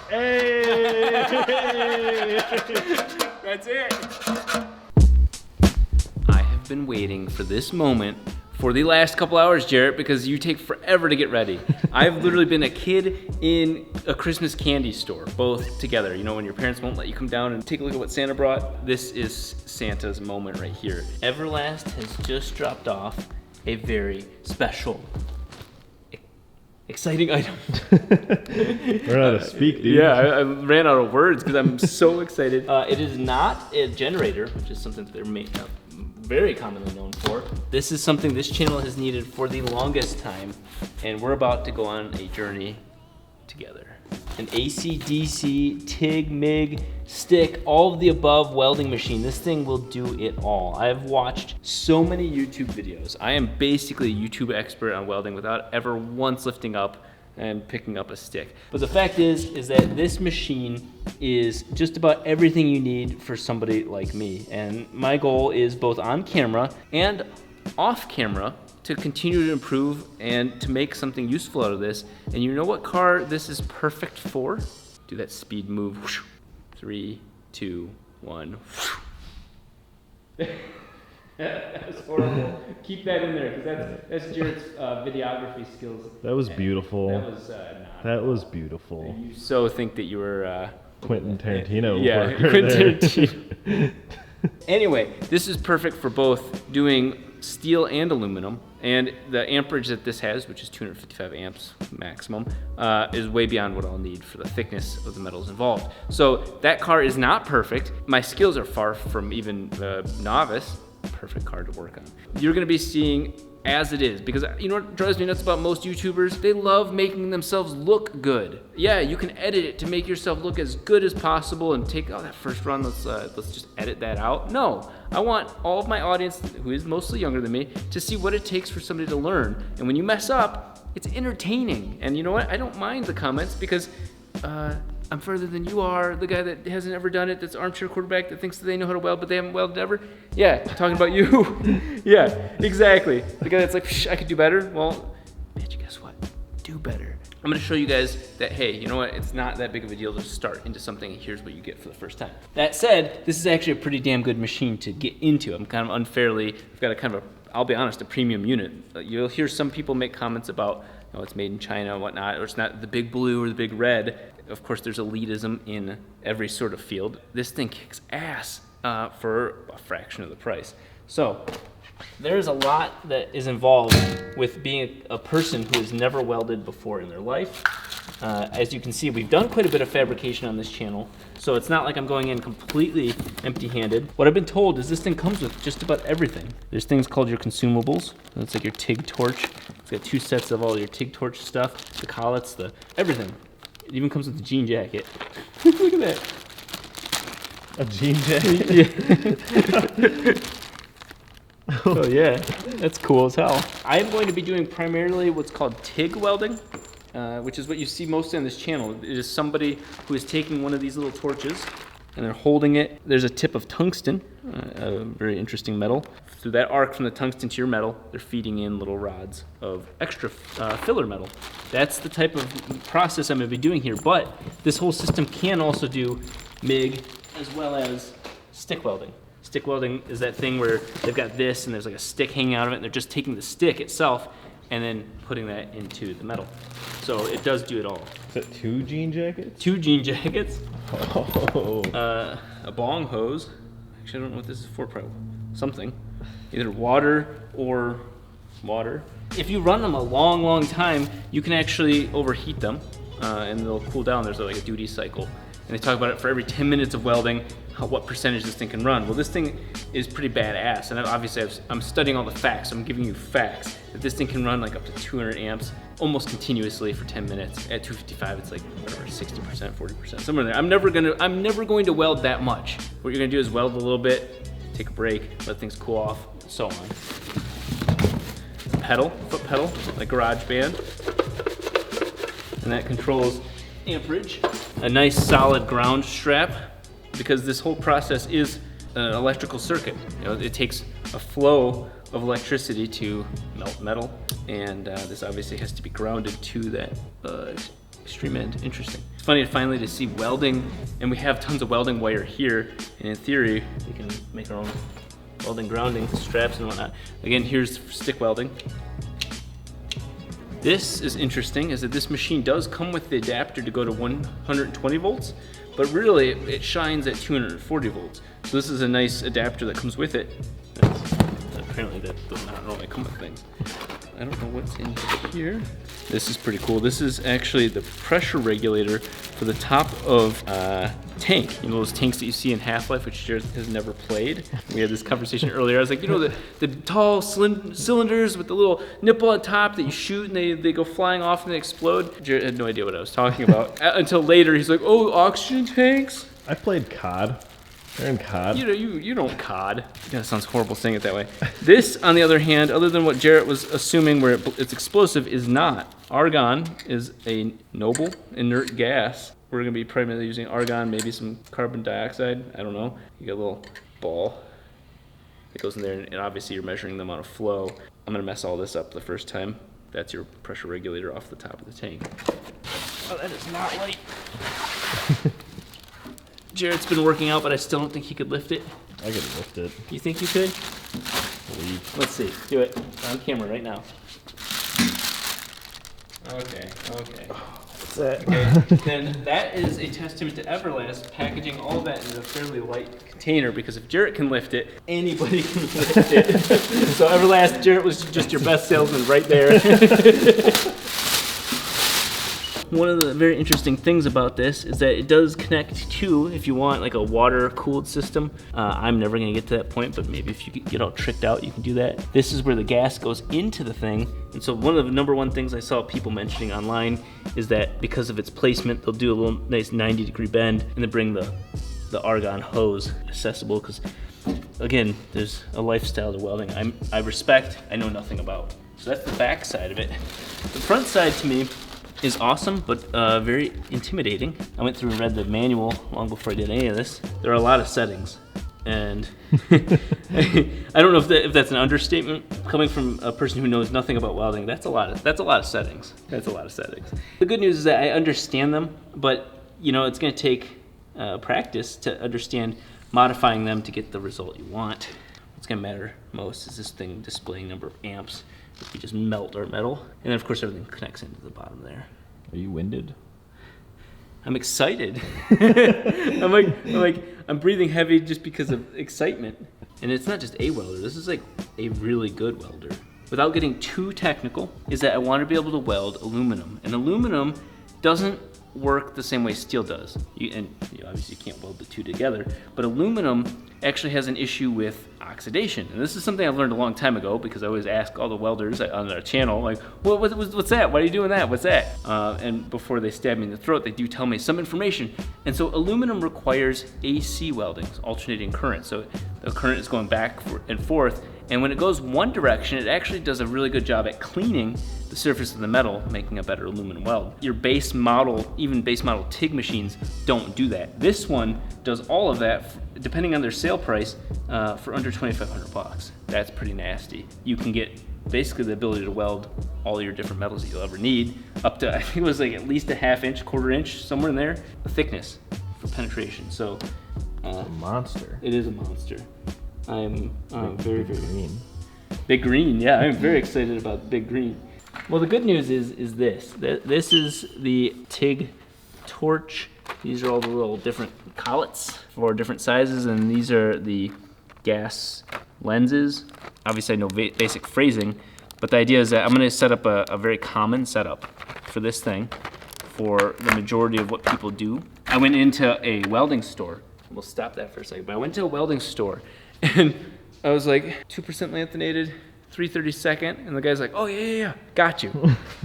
Hey! That's it. I have been waiting for this moment for the last couple hours, Jarrett, because you take forever to get ready. I've literally been a kid in a Christmas candy store, both together. You know, when your parents won't let you come down and take a look at what Santa brought? This is Santa's moment right here. Everlast has just dropped off a very special, exciting item. We're out of speak, dude. Yeah, I ran out of words because I'm so excited. It is not a generator, which is something that they're very commonly known for. This is something this channel has needed for the longest time, and we're about to go on a journey together. An AC, DC, TIG, MIG, stick, all of the above welding machine. This thing will do it all. I've watched so many YouTube videos. I am basically a YouTube expert on welding without ever once lifting up and picking up a stick. But the fact is that this machine is just about everything you need for somebody like me. And my goal is both on camera and off camera to continue to improve and to make something useful out of this. And you know what car this is perfect for? Do that speed move. 3, 2, 1. That was horrible. Keep that in there, because that's Jarrett's videography skills. That was beautiful. That was beautiful. You so think that you were Quentin Tarantino. Yeah, Quentin Tarantino. Anyway, this is perfect for both doing steel and aluminum, and the amperage that this has, which is 255 amps maximum, is way beyond what I'll need for the thickness of the metals involved. So that car is not perfect. My skills are far from even novice. Perfect car to work on. You're gonna be seeing as it is, because you know what drives me nuts about most YouTubers? They love making themselves look good. Yeah, you can edit it to make yourself look as good as possible and take that first run, let's just edit that out. No, I want all of my audience, who is mostly younger than me, to see what it takes for somebody to learn. And when you mess up, it's entertaining. And you know what? I don't mind the comments, because I'm further than you are, the guy that hasn't ever done it, that's armchair quarterback, that thinks that they know how to weld, but they haven't welded ever. Yeah, talking about you. Yeah, exactly. The guy that's like, psh, I could do better. Well, bitch, guess what? Do better. I'm gonna show you guys that, hey, you know what? It's not that big of a deal to start into something, and here's what you get for the first time. That said, this is actually a pretty damn good machine to get into. I'm kind of unfairly, I've got a kind of a, I'll be honest, a premium unit. You'll hear some people make comments about, you know, it's made in China and whatnot, or it's not the big blue or the big red. Of course, there's elitism in every sort of field. This thing kicks ass for a fraction of the price. So there's a lot that is involved with being a person who has never welded before in their life. As you can see, we've done quite a bit of fabrication on this channel, so it's not like I'm going in completely empty-handed. What I've been told is this thing comes with just about everything. There's things called your consumables. That's like your TIG torch. It's got 2 sets of all your TIG torch stuff, the collets, the everything. It even comes with a jean jacket. Look at that. A jean jacket? Yeah. Oh yeah, that's cool as hell. I'm going to be doing primarily what's called TIG welding, which is what you see mostly on this channel. It is somebody who is taking one of these little torches and they're holding it. There's a tip of tungsten, a very interesting metal. Through that arc from the tungsten to your metal, they're feeding in little rods of extra filler metal. That's the type of process I'm gonna be doing here, but this whole system can also do MIG as well as stick welding. Stick welding is that thing where they've got this and there's like a stick hanging out of it, and they're just taking the stick itself and then putting that into the metal. So it does do it all. Is that 2 jean jackets? 2 jean jackets. Oh. A bong hose. Actually, I don't know what this is for, probably something. Either water or water. If you run them a long, long time, you can actually overheat them and they'll cool down. There's like a duty cycle. And they talk about it for every 10 minutes of welding, what percentage this thing can run. Well, this thing is pretty badass, and obviously I'm studying all the facts, so I'm giving you facts that this thing can run like up to 200 amps almost continuously for 10 minutes. At 255, it's like whatever, 60%, 40%, somewhere there. I'm never going to weld that much. What you're gonna do is weld a little bit, take a break, let things cool off, and so on. Pedal, foot pedal, like GarageBand, and that controls amperage. A nice solid ground strap, because this whole process is an electrical circuit. You know, it takes a flow of electricity to melt metal, and this obviously has to be grounded to that extreme end. Interesting. It's funny finally to see welding, and we have tons of welding wire here, and in theory, we can make our own welding grounding straps and whatnot. Again, here's stick welding. This is interesting, is that this machine does come with the adapter to go to 120 volts, but really it shines at 240 volts. So this is a nice adapter that comes with it. Apparently that does not normally come with things. I don't know what's in here. This is pretty cool. This is actually the pressure regulator for the top of tank. You know those tanks that you see in Half-Life, which Jared has never played? We had this conversation earlier. I was like, you know the tall cylinders with the little nipple on top that you shoot and they go flying off and they explode? Jared had no idea what I was talking about. Until later, he's like, oh, oxygen tanks? I played COD. They're in COD. You don't COD. Yeah, that sounds horrible saying it that way. This, on the other hand, other than what Jarrett was assuming where it's explosive, is not. Argon is a noble inert gas. We're gonna be primarily using argon, maybe some carbon dioxide. I don't know. You got a little ball that goes in there, and obviously you're measuring the amount of flow. I'm gonna mess all this up the first time. That's your pressure regulator off the top of the tank. Oh, that is not light. Jarrett's been working out, but I still don't think he could lift it. I could lift it. You think you could? Believe. Let's see. Do it. On camera right now. Okay. What's that? Okay. Then that is a testament to Everlast packaging all of that in a fairly light container, because if Jarrett can lift it, anybody can lift it. So Everlast, Jarrett was just your best salesman right there. One of the very interesting things about this is that it does connect to, if you want, like a water-cooled system. I'm never gonna get to that point, but maybe if you get all tricked out, you can do that. This is where the gas goes into the thing. And so one of the number one things I saw people mentioning online is that because of its placement, they'll do a little nice 90-degree bend and then bring the argon hose accessible, because again, there's a lifestyle to welding I respect, I know nothing about. So that's the back side of it. The front side to me is awesome, but very intimidating. I went through and read the manual long before I did any of this. There are a lot of settings, and I don't know if that's an understatement coming from a person who knows nothing about welding. That's a lot of settings. That's a lot of settings. The good news is that I understand them, but you know it's going to take practice to understand modifying them to get the result you want. What's going to matter most is this thing displaying number of amps. If we just melt our metal, and then of course everything connects into the bottom there. Are you winded? I'm excited. I'm breathing heavy just because of excitement. And it's not just a welder, this is like a really good welder. Without getting too technical, is that I want to be able to weld aluminum. And aluminum doesn't work the same way steel does. Obviously you can't weld the two together, but aluminum actually has an issue with oxidation. And this is something I learned a long time ago, because I always ask all the welders on our channel, like, what's that? Why are you doing that? What's that? And before they stab me in the throat, they do tell me some information. And so aluminum requires AC welding, alternating current. So the current is going back and forth. And when it goes one direction, it actually does a really good job at cleaning the surface of the metal, making a better aluminum weld. Your base model, even base model TIG machines don't do that. This one does all of that, depending on their sale price, for under 2,500 bucks. That's pretty nasty. You can get basically the ability to weld all your different metals that you'll ever need, up to, I think it was like at least a ½ inch, ¼ inch, somewhere in there, the thickness for penetration. So it's a monster. It is a monster. I'm very green. Big green, yeah, I'm very excited about big green. Well, the good news is this. This is the TIG torch. These are all the little different collets for different sizes, and these are the gas lenses. Obviously I know basic phrasing, but the idea is that I'm gonna set up a very common setup for this thing for the majority of what people do. I went into a welding store. We'll stop that for a second, but I went to a welding store and I was like, 2% lanthanated, 3/32, and the guy's like, oh yeah, got you.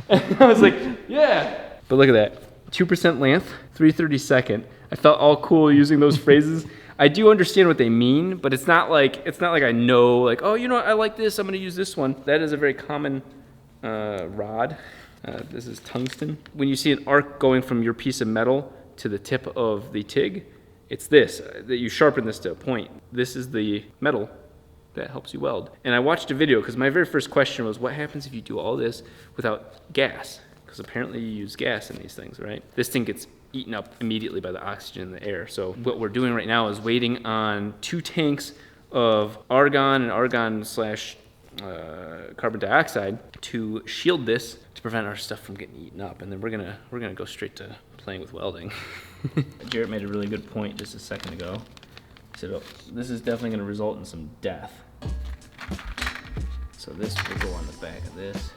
And I was like, yeah. But look at that, 2% length, 3/32. I felt all cool using those phrases. I do understand what they mean, but it's not like I know, like, oh, you know what, I like this, I'm gonna use this one. That is a very common rod. This is tungsten. When you see an arc going from your piece of metal to the tip of the TIG, it's this, that you sharpen this to a point. This is the metal that helps you weld. And I watched a video, because my very first question was, what happens if you do all this without gas? because apparently you use gas in these things, right? This thing gets eaten up immediately by the oxygen in the air. So what we're doing right now is waiting on 2 tanks of argon and argon slash carbon dioxide to shield this to prevent our stuff from getting eaten up, and then we're gonna go straight to playing with welding. Jarrett made a really good point just a second ago. He said, "Oh, this is definitely going to result in some death." So this will go on the back of this,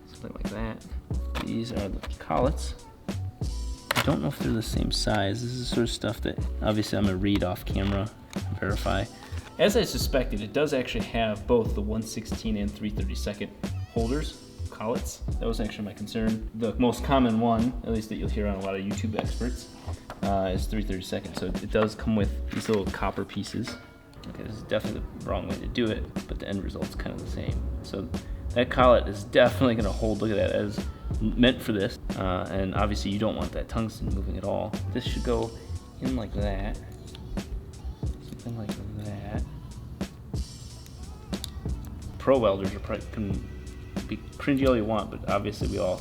something like that. These are the collets. I don't know if they're the same size. This is the sort of stuff that obviously I'm gonna read off camera and verify. As I suspected, it does actually have both the 1/16 and 3/32 holders, collets. That was actually my concern. The most common one, at least that you'll hear on a lot of YouTube experts, is 3/32. So it does come with these little copper pieces. Okay, this is definitely the wrong way to do it, but the end result's kind of the same. So that collet is definitely gonna hold, look at that, as meant for this. And obviously you don't want that tungsten moving at all. This should go in like that. Something like that. Pro welders are probably, can be cringy all you want, but obviously we all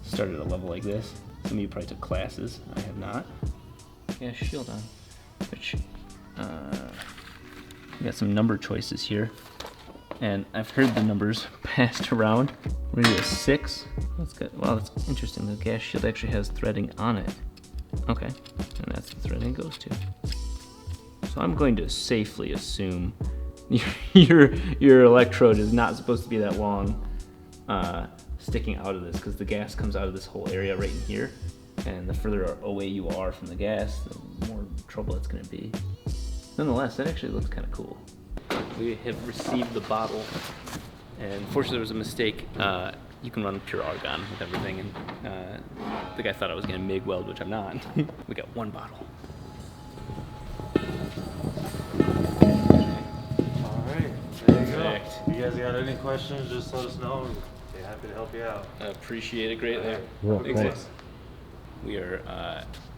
started at a level like this. Some of you probably took classes, I have not. Yeah, shield on, which, we got some number choices here. And I've heard the numbers passed around. We're gonna do a 6. That's good. Wow, that's interesting. The gas shield actually has threading on it. Okay, and that's the threading it goes to. So I'm going to safely assume your electrode is not supposed to be that long sticking out of this, because the gas comes out of this whole area right in here. And the further away you are from the gas, the more trouble it's gonna be. Nonetheless, that actually looks kind of cool. We have received the bottle, and fortunately there was a mistake. You can run pure argon with everything, and the guy thought I was gonna MIG weld, which I'm not. We got 1 bottle. All right, there you go. Perfect. If you guys got any questions, just let us know. We'd be happy to help you out. I appreciate it greatly. Well, Thanks. thanks. We are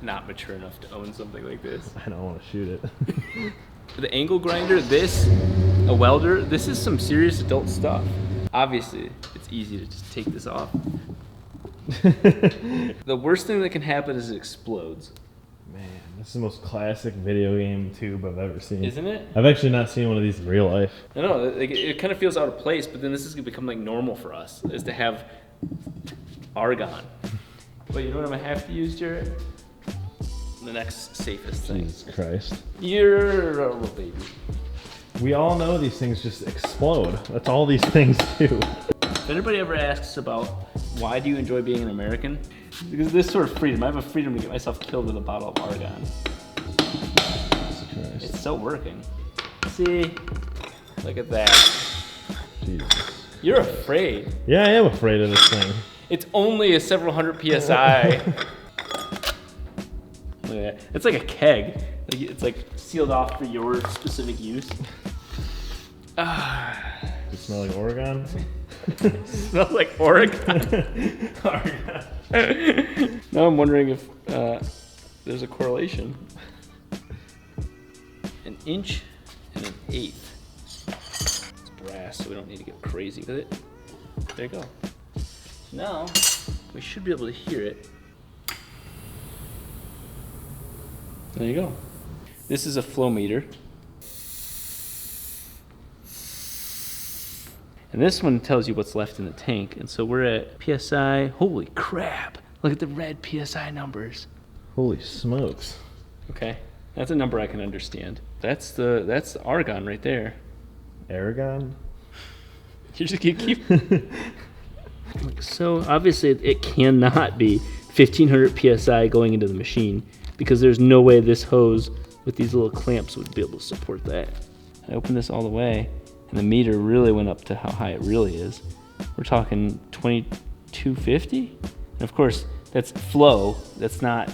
not mature enough to own something like this. I don't want to shoot it. The angle grinder, this, a welder, this is some serious adult stuff. Obviously, it's easy to just take this off. The worst thing that can happen is it explodes. Man, this is the most classic video game tube I've ever seen. Isn't it? I've actually not seen one of these in real life. I know, it kind of feels out of place, but then this is gonna become like normal for us, is to have argon. But you know what I'm gonna have to use, Jarrett? The next safest thing. Jesus Christ. You're a little baby. We all know these things just explode. That's all these things do. If anybody ever asks about why do you enjoy being an American, because this sort of freedom, I have a freedom to get myself killed with a bottle of argon. Jesus Christ. It's still working. See? Look at that. Jesus. You're afraid. Yeah, I am afraid of this thing. It's only a several hundred PSI. Look at that. It's like a keg. It's like sealed off for your specific use. Does it smell like Oregon? Smells like Oregon. Now I'm wondering if there's a correlation. 1 inch and 1/8. It's brass, so we don't need to get crazy with it. There you go. Now we should be able to hear it. There you go. This is a flow meter. And this one tells you what's left in the tank. And so we're at PSI. Holy crap. Look at the red PSI numbers. Holy smokes. Okay. That's a number I can understand. That's the argon right there. Aragon? You just keep So obviously it cannot be 1500 PSI going into the machine, because there's no way this hose with these little clamps would be able to support that. I opened this all the way, and the meter really went up to how high it really is. We're talking 2250? And of course, that's flow, that's not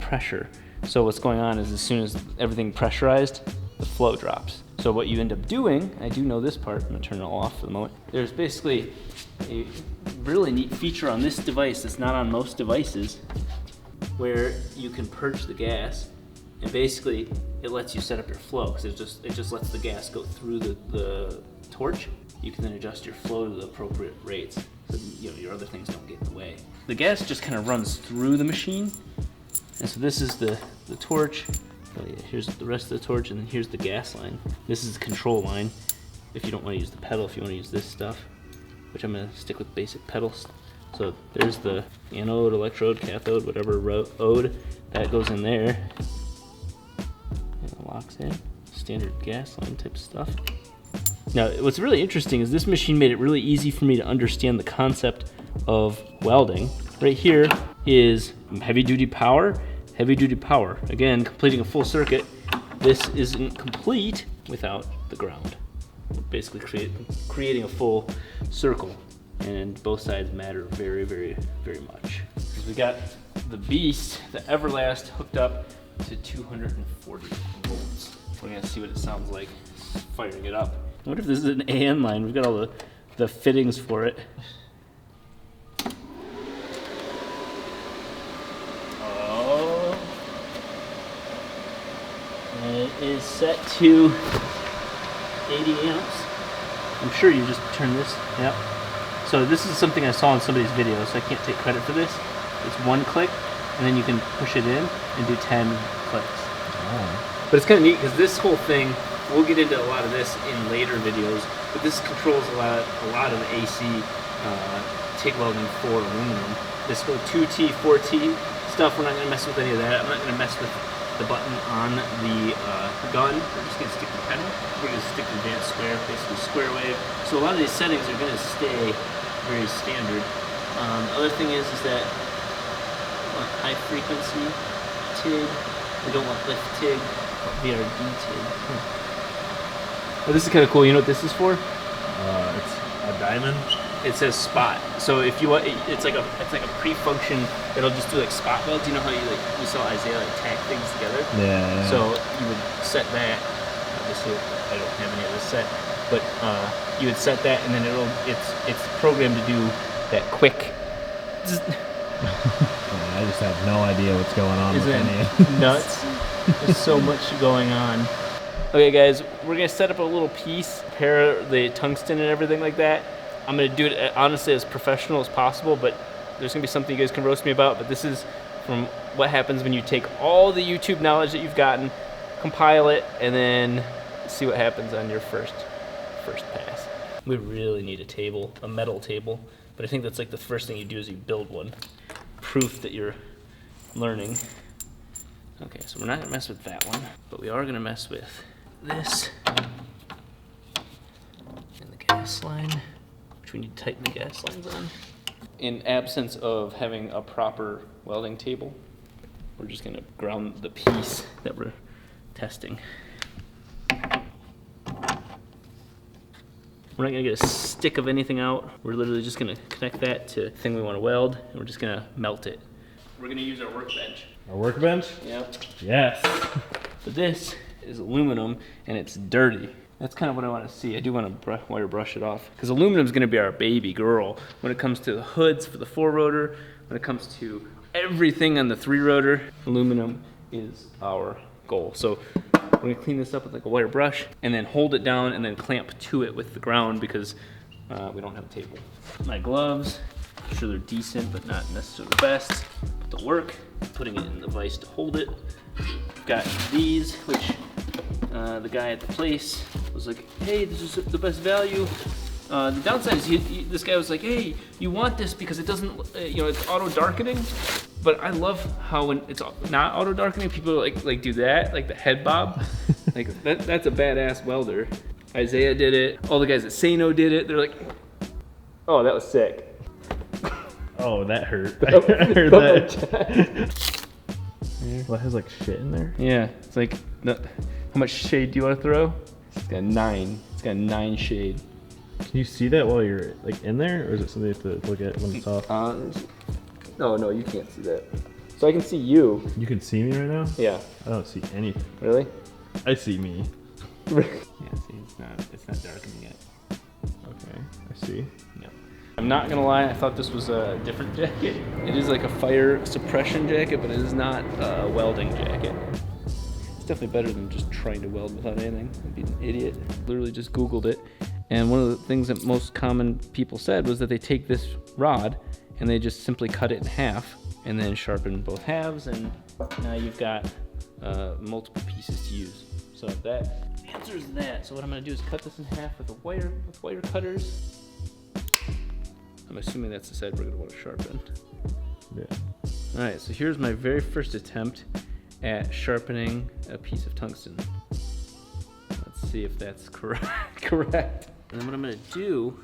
pressure. So what's going on is as soon as everything pressurized, the flow drops. So what you end up doing, I do know this part, I'm gonna turn it all off for the moment. There's basically a really neat feature on this device that's not on most devices, where you can purge the gas, and basically it lets you set up your flow, because it just lets the gas go through the torch. You can then adjust your flow to the appropriate rates. so your other things don't get in the way. The gas just kind of runs through the machine, and so this is the torch. Oh yeah, here's the rest of the torch, and then here's the gas line. This is the control line. If you don't want to use the pedal, if you want to use this stuff, which I'm gonna stick with basic pedals. So there's the anode, electrode, cathode, whatever ode, that goes in there. And it locks in, standard gas line type stuff. Now, what's really interesting is this machine made it really easy for me to understand the concept of welding. Right here is heavy duty power. Again, completing a full circuit. This isn't complete without the ground. Basically creating a full circle, and both sides matter very, very, very much. We got the beast, the Everlast, hooked up to 240 volts. We're gonna see what it sounds like firing it up. I wonder if this is an AN line. We've got all the fittings for it. Oh. And it is set to 80 amps. I'm sure you just turn this, yep. So this is something I saw in somebody's video, so I can't take credit for this. It's one click, and then you can push it in and do 10 clicks. Oh. But it's kind of neat because this whole thing, we'll get into a lot of this in later videos, but this controls a lot of the AC TIG welding for aluminum. This whole 2T, 4T stuff, we're not going to mess with any of that. I'm not going to mess with the button on the gun. We're just going to stick the pedal. We're going to stick the advanced square, basically square wave. So a lot of these settings are going to stay very standard. The other thing is that we want high frequency TIG. We don't want lift TIG, VRD TIG. Oh, this is kind of cool. You know what this is for? It's a diamond. It says spot. So if you want, it's like a pre-function. It'll just do like spot welds. You know how you saw Isaiah like tack things together. Yeah. So you would set that. Obviously, I don't have any of this set, but you would set that, and then it's programmed to do that quick. I just have no idea what's going on. Isn't it nuts? There's so much going on. Okay, guys, we're gonna set up a little piece, pair the tungsten and everything like that. I'm gonna do it honestly as professional as possible, but there's gonna be something you guys can roast me about. But this is from what happens when you take all the YouTube knowledge that you've gotten, compile it, and then see what happens on your first pass. We really need a table, a metal table, but I think that's like the first thing you do is you build one. Proof that you're learning. Okay, so we're not gonna mess with that one, but we are gonna mess with this and the gas line, which we need to tighten the gas lines on. In absence of having a proper welding table, we're just gonna ground the piece that we're testing. We're not gonna get a stick of anything out. We're literally just gonna connect that to the thing we wanna weld, and we're just gonna melt it. We're gonna use our workbench. Our workbench? Yep. Yes. But this is aluminum, and it's dirty. That's kind of what I want to see. I do want to wire brush it off, because aluminum is going to be our baby girl when it comes to the hoods for the 4-rotor, when it comes to everything on the 3-rotor. Aluminum is our goal. So we're going to clean this up with like a wire brush, and then hold it down, and then clamp to it with the ground, because we don't have a table. My gloves, I'm sure they're decent, but not necessarily the best. Put the work, putting it in the vise to hold it. Got these, which the guy at the place was like, hey, this is the best value. The downside is this guy was like, hey, you want this because it doesn't, it's auto darkening. But I love how when it's not auto darkening, people like do that, like the head bob. Like that's a badass welder. Isaiah did it. All the guys at Sano did it. They're like, oh, that was sick. Oh, that hurt. I heard that. Well, it has like shit in there. Yeah, it's like, how much shade do you want to throw? It's got 9. It's got 9 shade. Can you see that while you're like in there, or is it something you have to look at when it's off? No, you can't see that. So I can see you. You can see me right now? Yeah. I don't see anything. Really? I see me. Yeah, see, it's not darkening yet. Okay, I see. Yep. I'm not gonna lie, I thought this was a different jacket. It is like a fire suppression jacket, but it is not a welding jacket. It's definitely better than just trying to weld without anything. I'd be an idiot. Literally just Googled it, And one of the things that most common people said was that they take this rod and they just simply cut it in half and then sharpen both halves, and now you've got multiple pieces to use. So that answers that. So what I'm gonna do is cut this in half with wire cutters. I'm assuming that's the side we're gonna want to sharpen. Yeah. All right, so here's my very first attempt at sharpening a piece of tungsten. Let's see if that's correct. And then what I'm gonna do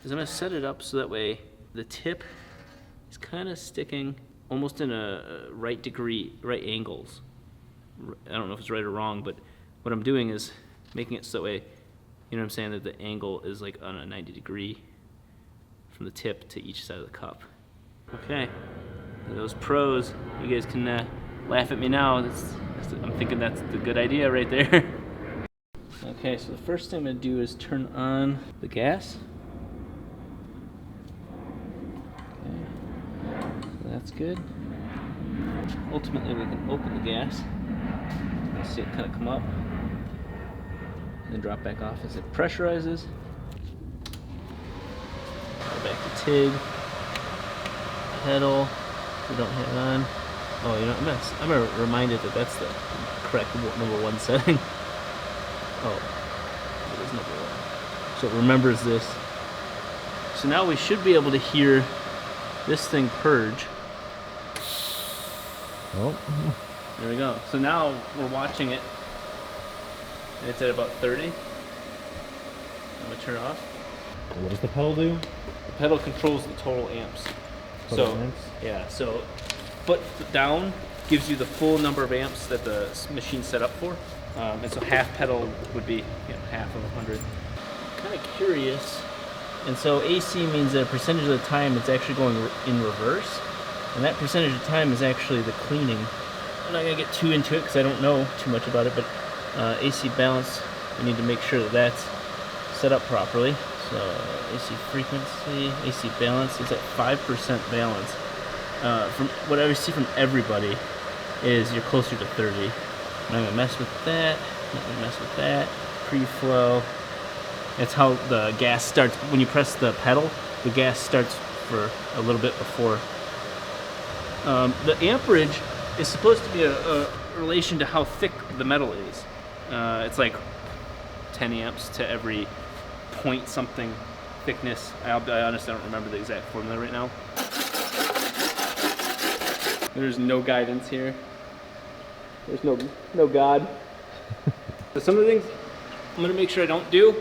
is I'm gonna set it up so that way the tip is kind of sticking almost in a right angles. I don't know if it's right or wrong, but what I'm doing is making it so that way, you know what I'm saying, that the angle is like on a 90 degree from the tip to each side of the cup. Okay, those pros, you guys can laugh at me now. I'm thinking that's the good idea right there. Okay, so the first thing I'm gonna do is turn on the gas. Okay, so that's good. Ultimately, we can open the gas. You see it kind of come up and then drop back off as it pressurizes. Go back to TIG. Pedal. We don't have it on. Oh, you know, I'm reminded that that's the correct number 1 setting. Oh, it is number 1. So it remembers this. So now we should be able to hear this thing purge. Oh. There we go. So now we're watching it, and it's at about 30. I'm gonna turn it off. What does the pedal do? The pedal controls the total amps. Total amps? Yeah, so foot down gives you the full number of amps that the machine's set up for. And so half pedal would be, half of 100. Kind of curious. And so AC means that a percentage of the time it's actually going in reverse. And that percentage of time is actually the cleaning. I'm not gonna get too into it because I don't know too much about it, but AC balance, we need to make sure that that's set up properly. So AC frequency, AC balance is at 5% balance. From what I see from everybody is you're closer to 30. I'm not gonna mess with that, not gonna mess with that. Pre-flow, that's how the gas starts. When you press the pedal, the gas starts for a little bit before. The amperage is supposed to be a relation to how thick the metal is. It's like 10 amps to every point something thickness. I honestly don't remember the exact formula right now. There's no guidance here. There's no God. So some of the things I'm gonna make sure I don't do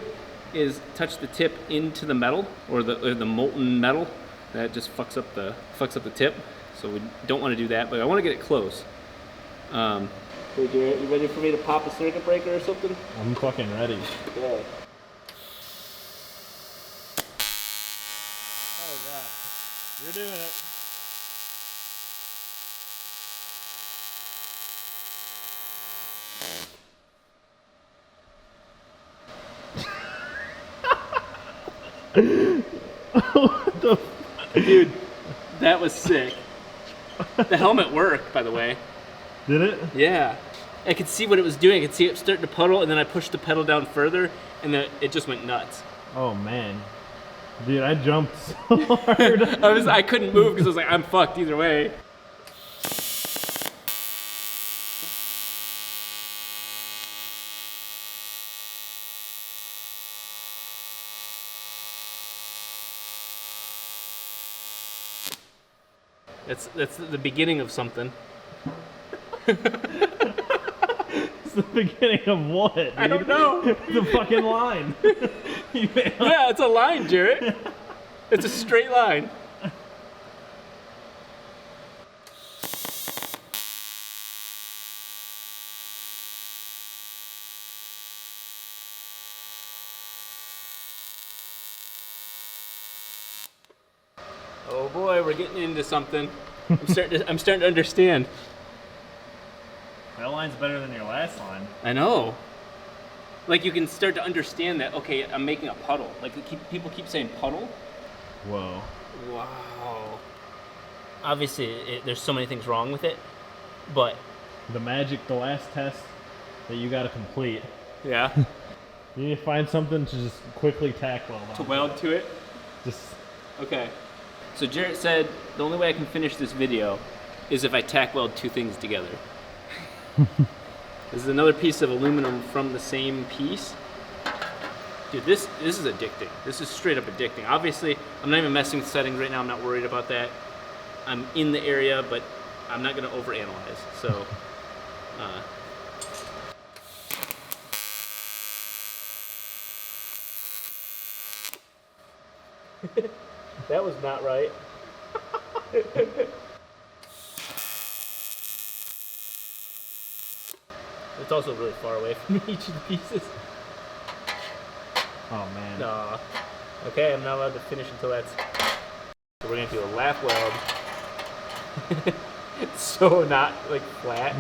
is touch the tip into the metal or the molten metal. That just fucks up the tip. So we don't want to do that, but I want to get it close. Hey Garrett, you ready for me to pop a circuit breaker or something? I'm fucking ready. Okay. Oh god, you're doing it. What the Dude, that was sick. The helmet worked, by the way. Did it? Yeah. I could see what it was doing. I could see it starting to puddle, and then I pushed the pedal down further, and then it just went nuts. Oh man. Dude, I jumped so hard. I couldn't move because I was like, I'm fucked either way. That's the beginning of something. It's the beginning of what, dude? I don't know. The fucking line. Yeah, it's a line, Jarrett. It's a straight line. Oh boy, we're getting into something. I'm starting to understand. That line's better than your last line. I know. Like you can start to understand that. Okay, I'm making a puddle. Like people keep saying puddle. Whoa. Wow. Obviously, there's so many things wrong with it, but The last test that you gotta complete yeah. You need to find something to just quickly tack weld on. To weld to it? Just Okay. So Jarrett said the only way I can finish this video is if I tack weld two things together. This is another piece of aluminum from the same piece. Dude, this is addicting. This is straight up addicting. Obviously, I'm not even messing with settings right now. I'm not worried about that. I'm in the area, but I'm not going to overanalyze. So, that was not right. It's also really far away from each of the pieces. oh man. No. Okay, I'm not allowed to finish until that's... So we're gonna do a lap weld. It's so not like flat.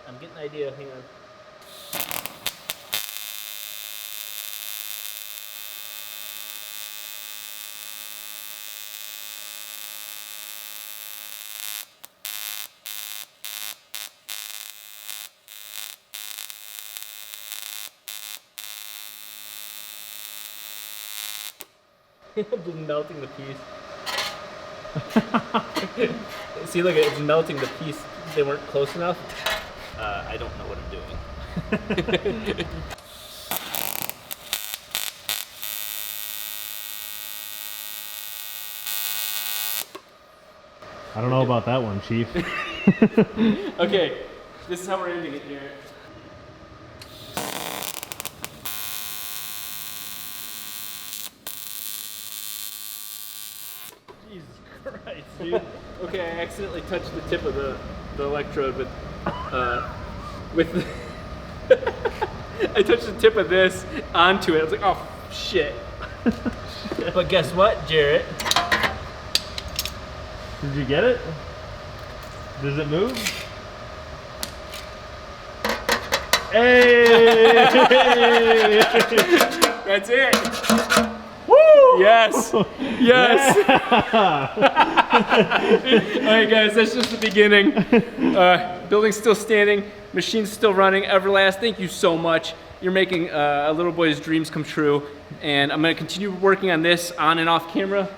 I'm getting an idea. Hang on. I'm just melting the piece. See, look, it's melting the piece. They weren't close enough. I don't know what I'm doing. I don't know about that one, Chief. Okay, this is how we're ending it here. Jesus Christ, dude. Okay, I accidentally touched the tip of the electrode with the I touched the tip of this onto it. I was like, oh shit. But guess what, Jarrett? Did you get it? Does it move? Hey! That's it. Woo! Yes. Yes. Yeah. All right, guys, that's just the beginning. Building's still standing, machine's still running. Everlast, thank you so much. You're making a little boy's dreams come true. And I'm gonna continue working on this on and off camera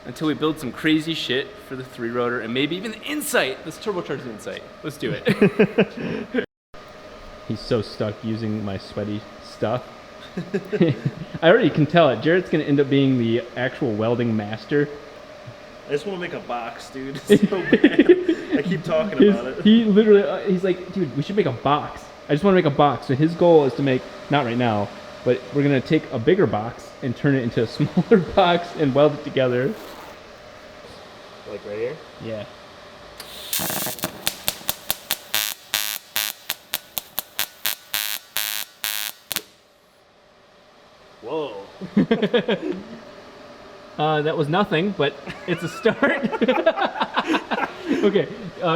until we build some crazy shit for the 3-rotor and maybe even the Insight. Let's turbocharge the Insight. Let's do it. He's so stuck using my sweaty stuff. I already can tell it. Jarrett's gonna end up being the actual welding master. I just want to make a box, dude. It's so bad. I keep talking about it. He literally, he's like, dude, we should make a box. I just want to make a box. So his goal is to make, not right now, but we're gonna take a bigger box and turn it into a smaller box and weld it together. Like right here? Yeah. Whoa. That was nothing, but it's a start. Okay,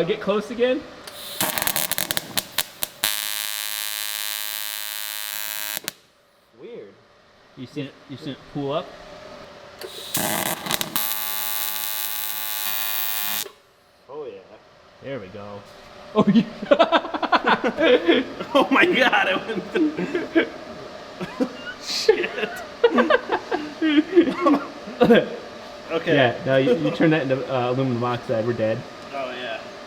get close again. Weird. You seen it pull up? Oh yeah. There we go. Oh yeah. Oh my god, I went through. Shit. Okay. Yeah, now you turn that into aluminum oxide, we're dead. Oh yeah.